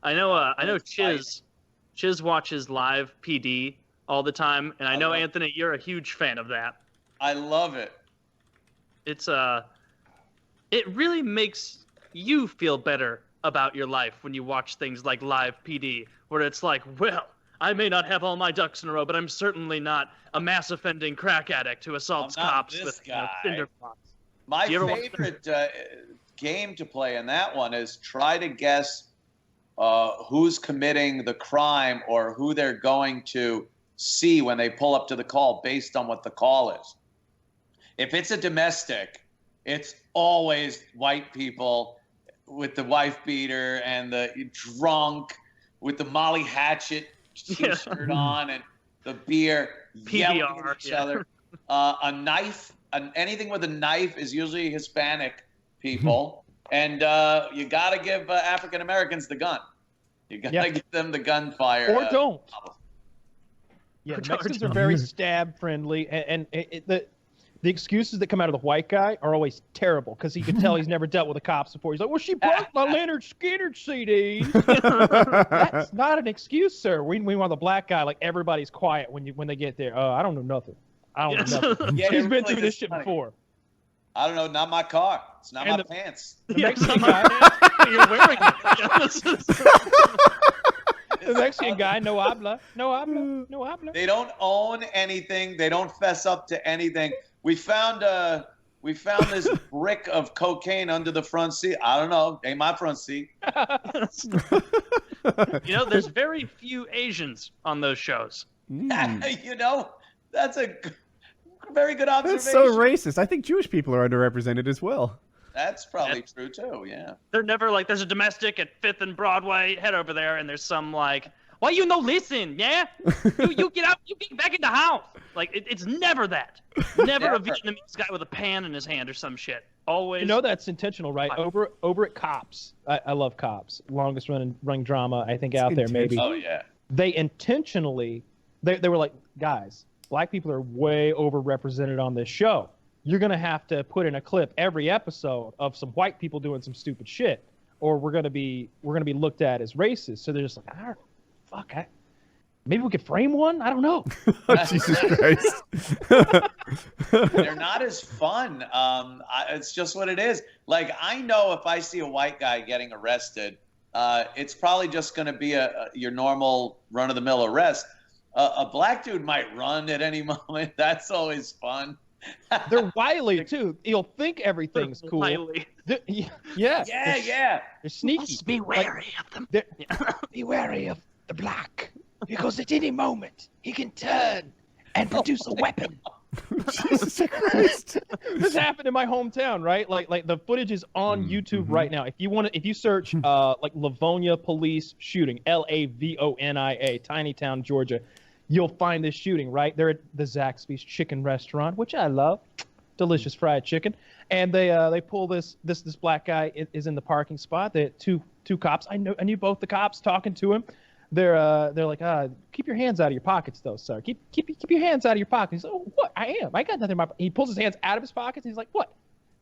I know Chiz watches live PD all the time, and I know, Anthony, you're a huge fan of that. I love it. It really makes you feel better about your life when you watch things like live PD, where it's like, well, I may not have all my ducks in a row, but I'm certainly not a mass offending crack addict who assaults cops with cinder blocks. My favorite game to play in that one is try to guess who's committing the crime or who they're going to see when they pull up to the call based on what the call is. If it's a domestic, it's always white people with the wife beater and the drunk with the Molly Hatchet t-shirt on and the beer, yelling at each other. A knife, anything with a knife is usually Hispanic people. And you got to give African Americans the gun. You got to give them the gunfire. Or don't. Yeah, Mexicans are very stab friendly, and the excuses that come out of the white guy are always terrible because he can tell he's never dealt with the cops before. He's like, well, she broke my Leonard Skinner CD. That's not an excuse, sir. We want the black guy, like everybody's quiet when they get there. I don't know nothing. I don't know nothing. He's been through this shit before. I don't know, not my car. It's not my pants. The Mexican guy, you're wearing the Mexican guy, no habla. They don't own anything. They don't fess up to anything. We found this brick of cocaine under the front seat. I don't know. Ain't my front seat. There's very few Asians on those shows. That's a very good observation. That's so racist. I think Jewish people are underrepresented as well. That's probably true too. Yeah. They're never like, there's a domestic at 5th and Broadway. Head over there, and there's some like, why you no listen? Yeah, you get out. You get back in the house. Like it's never that. Never a Vietnamese guy with a pan in his hand or some shit. Always. That's intentional, right? Over at Cops. I love Cops. Longest running drama I think out there, maybe. Oh yeah. They intentionally, they were like, guys, black people are way overrepresented on this show. You're going to have to put in a clip every episode of some white people doing some stupid shit, or we're going to be looked at as racist. So they're just like, maybe we could frame one? I don't know. Jesus Christ. They're not as fun. It's just what it is. Like, I know if I see a white guy getting arrested, it's probably just going to be your normal run-of-the-mill arrest. A black dude might run at any moment. That's always fun. They're wily too. You'll think everything's cool. Wily. Yeah. They're sneaky. Must be wary of them. Be wary of the black, because at any moment he can turn and produce a weapon. Jesus Christ. This happened in my hometown, right? Like the footage is on YouTube right now. If you search like Livonia police shooting, Lavonia, tiny town, Georgia, you'll find this shooting, right? They're at the Zaxby's chicken restaurant, which I love. Delicious fried chicken. And they pull this black guy is in the parking spot. They two cops. I knew both the cops talking to him. They're like, keep your hands out of your pockets though, sir. Keep your hands out of your pockets. He's like, oh, what? I am. I got nothing in my. He pulls his hands out of his pockets. And he's like, what?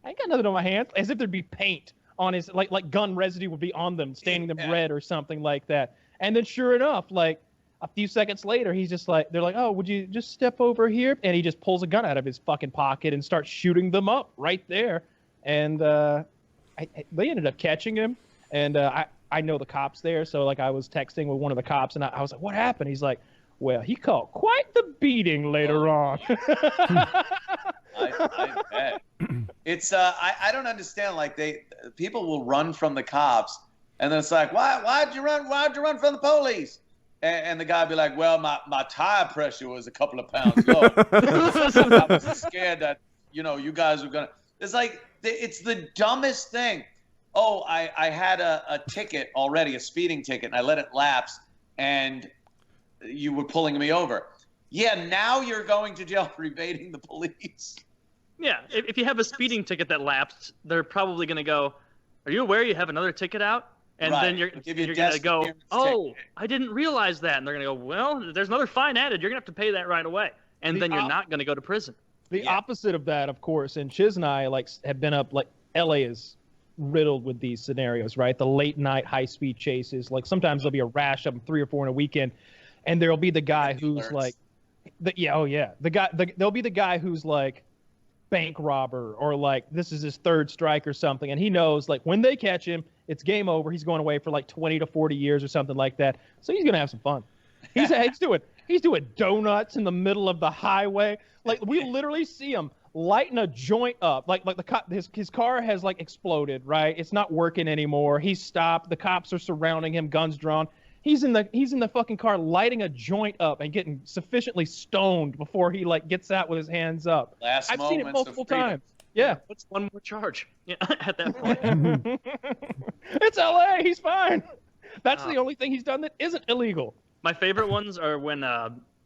I ain't got nothing on my hands. As if there'd be paint on his, like gun residue would be on them, staining them red or something like that. And then sure enough, like a few seconds later, he's just like, they're like, oh, would you just step over here? And he just pulls a gun out of his fucking pocket and starts shooting them up right there. And they ended up catching him. And I know the cops there, so like I was texting with one of the cops, and I was like, what happened? He's like, well, he caught quite the beating later on. I bet. It's I don't understand. Like people will run from the cops, and then it's like, why'd you run? Why'd you run from the police? And the guy be like, well, my tire pressure was a couple of pounds low. I was scared that you guys were gonna. It's like it's the dumbest thing. Oh, I had a ticket already, a speeding ticket, and I let it lapse, and you were pulling me over. Yeah, now you're going to jail for evading the police. Yeah, if you have a speeding ticket that lapsed, they're probably going to go, are you aware you have another ticket out? And then you're going to go, oh, I didn't realize that. And they're going to go, well, there's another fine added. You're going to have to pay that right away. And then you're not going to go to prison. The opposite of that, of course, and Chiz and I have been up, like, LA is riddled with these scenarios, right? The late night high speed chases. Like sometimes there'll be a rash of them, 3 or 4 in a weekend, and there'll be the guy who's like, there'll be the guy who's like bank robber, or like this is his third strike or something, and he knows like when they catch him, it's game over. He's going away for like 20 to 40 years or something like that. So he's gonna have some fun. He's doing donuts in the middle of the highway. Like we literally see him lighting a joint up. Like the cop, his car has like exploded, right? It's not working anymore. He's stopped. The cops are surrounding him, guns drawn. He's in the fucking car lighting a joint up and getting sufficiently stoned before he like gets out with his hands up. I've seen it multiple times. Yeah. What's one more charge? Yeah, at that point. It's LA. He's fine. That's the only thing he's done that isn't illegal. My favorite ones are when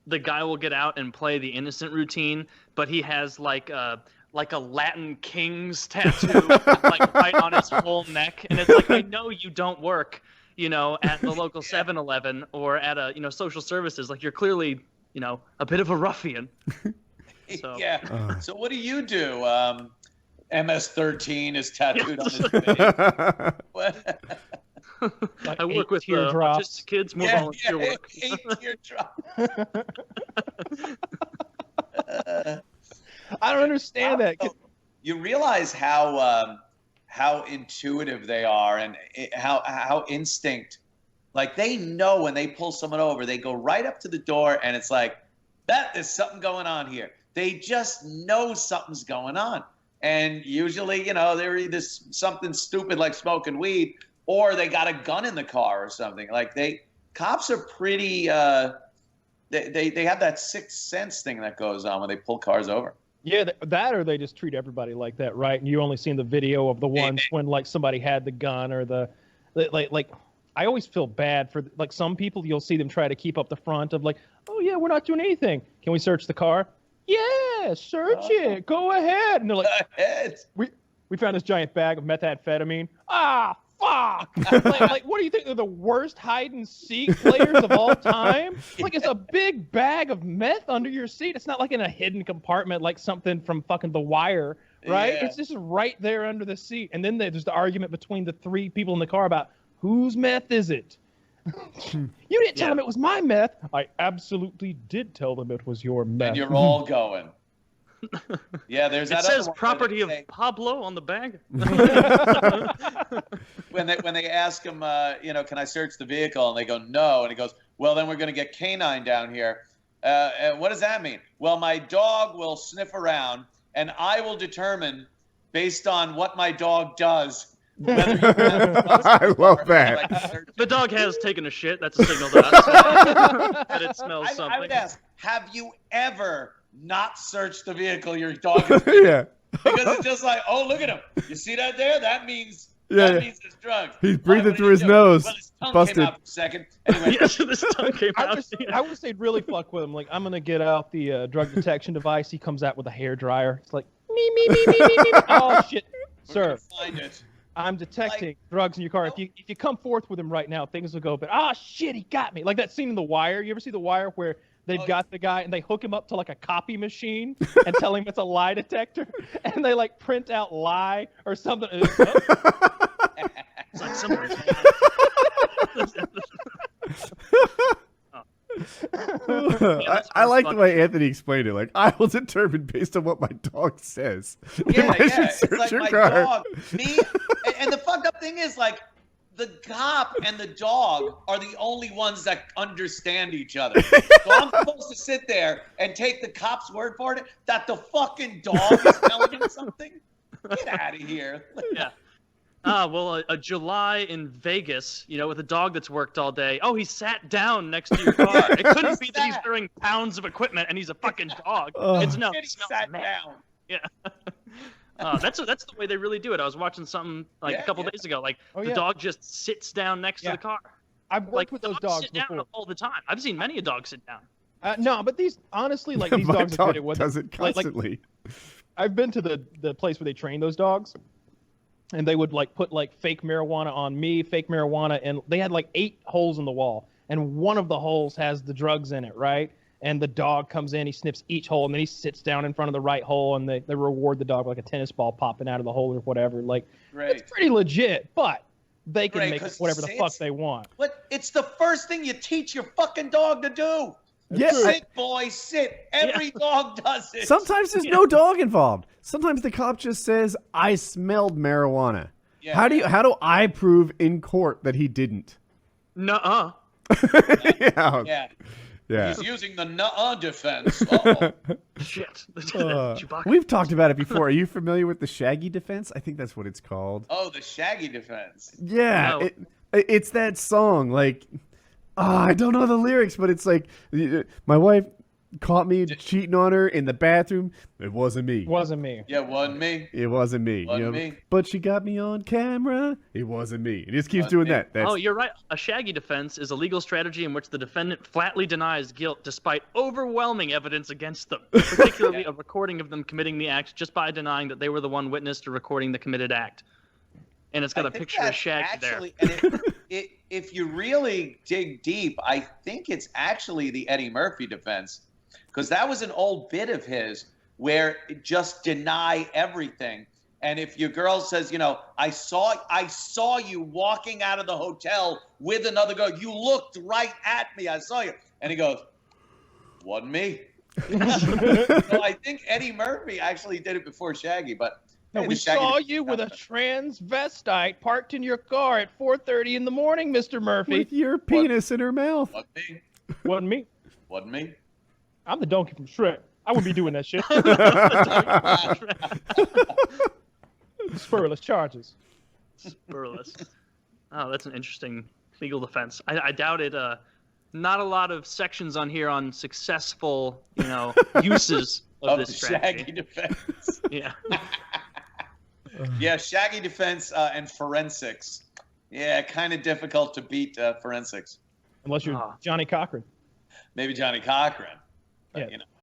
the guy will get out and play the innocent routine, but he has like a Latin king's tattoo like right on his whole neck, and it's like, I know you don't work, at the local 7-Eleven or at a social services. Like you're clearly a bit of a ruffian. So. Yeah. So what do you do? MS-13 is tattooed on his face. Like I work with just kids, more volunteer work. 8 teardrops. I don't understand that. You realize how intuitive they are, and how instinct. Like they know when they pull someone over, they go right up to the door, and it's like, there's something going on here. They just know something's going on, and usually, they're either something stupid like smoking weed, or they got a gun in the car or something. Like cops are pretty. They have that sixth sense thing that goes on when they pull cars over. Yeah, that or they just treat everybody like that, right? And you only seen the video of the ones when like somebody had the gun or like. I always feel bad for like some people. You'll see them try to keep up the front of like, oh yeah, we're not doing anything. Can we search the car? Yeah, search it. Go ahead. And they're like, we found this giant bag of methamphetamine. Ah, fuck. like, what do you think? They're the worst hide and seek players of all time? Like, it's a big bag of meth under your seat. It's not like in a hidden compartment like something from fucking The Wire, right? Yeah. It's just right there under the seat. And then there's the argument between the 3 people in the car about whose meth is it? You didn't tell them it was my meth. I absolutely did tell them it was your meth. And you're all going. Yeah, there's that. It says property of Pablo on the bag. when they ask him, can I search the vehicle? And they go, no. And he goes, well, then we're going to get Canine down here. And what does that mean? Well, my dog will sniff around, and I will determine, based on what my dog does, whether you have I love that. The dog has taken a shit. That's a signal that it smells something. I would ask, have you ever not searched the vehicle your dog has been in? Yeah. Because it's just like, oh, look at him. You see that there? That means means it's drugs. He's breathing through his nose. Well, his tongue Busted. came out for a second. Anyway. Yeah, so this tongue came out. I would say really fuck with him. Like, I'm going to get out the drug detection device. He comes out with a hairdryer. It's like, me. Oh, shit. Sir, Find it. I'm detecting drugs in your car. If you come forth with him right now, things will go, but shit, he got me. Like that scene in The Wire. You ever see The Wire where they've got the guy and they hook him up to like a copy machine and tell him it's a lie detector, and they like print out lie or something. It's like somebody's I like the way Anthony explained it. Like, I will determine based on what my dog says. Yeah, I should it's search like your my car. dog, me, and the fucked up thing is like, the cop and the dog are the only ones that understand each other. So I'm supposed to sit there and take the cop's word for it that the fucking dog is telling him something? Get out of here. Yeah. Well, a July in Vegas, with a dog that's worked all day. Oh, he sat down next to your car. It couldn't be that he's carrying pounds of equipment and he's a fucking dog. It's no. He sat down. Yeah. That's the way they really do it. I was watching something like a couple days ago. Like the dog just sits down next to the car. I've worked with those dogs sit before. down all the time. I've seen many a dog sit down. No, but these honestly, like these dogs are good at what does it constantly. I've been to the place where they train those dogs, and they would like put like fake marijuana on me, and they had like 8 holes in the wall, and one of the holes has the drugs in it, right? and the dog comes in, he sniffs each hole, and then he sits down in front of the right hole, and they reward the dog like a tennis ball popping out of the hole or whatever. Like, it's pretty legit, but they can make whatever the fuck they want. But it's the first thing you teach your fucking dog to do. Yeah, sit, boy, sit. Every dog does it. Sometimes there's no dog involved. Sometimes the cop just says, "I smelled marijuana." Yeah. How do I prove in court that he didn't? Nuh-uh. Yeah. He's using the nuh-uh defense. Shit. We've talked about it before. Are you familiar with the Shaggy defense? I think that's what it's called. Oh, the Shaggy defense. Yeah. No. It's that song. Like, I don't know the lyrics, but it's like, my wife caught me cheating on her in the bathroom. It wasn't me. Wasn't me. Yeah, it wasn't me. It wasn't me. Wasn't me. But she got me on camera. It wasn't me. It just keeps doing that. Oh, you're right. A Shaggy defense is a legal strategy in which the defendant flatly denies guilt despite overwhelming evidence against them, particularly a recording of them committing the act just by denying that they were the one witness to recording the committed act. And it's got a picture of Shaggy there. And if you really dig deep, I think it's actually the Eddie Murphy defense. Because that was an old bit of his where it just deny everything. And if your girl says, you know, I saw you walking out of the hotel with another girl. You looked right at me. I saw you. And he goes, wasn't me. So I think Eddie Murphy actually did it before Shaggy. But no, we saw you with a transvestite parked in your car at 4:30 in the morning, Mr. Murphy. With your penis in her mouth. Wasn't me. Wasn't me. Wasn't me. I'm the donkey from Shrek. I wouldn't be doing that shit. Spurless charges. Spurless. Oh, that's an interesting legal defense. I doubt it. Not a lot of sections on here on successful, uses of this strategy. Shaggy defense. Yeah. Yeah, Shaggy defense and forensics. Yeah, kind of difficult to beat forensics. Unless you're Johnny Cochran. Maybe Johnny Cochran. But, yeah.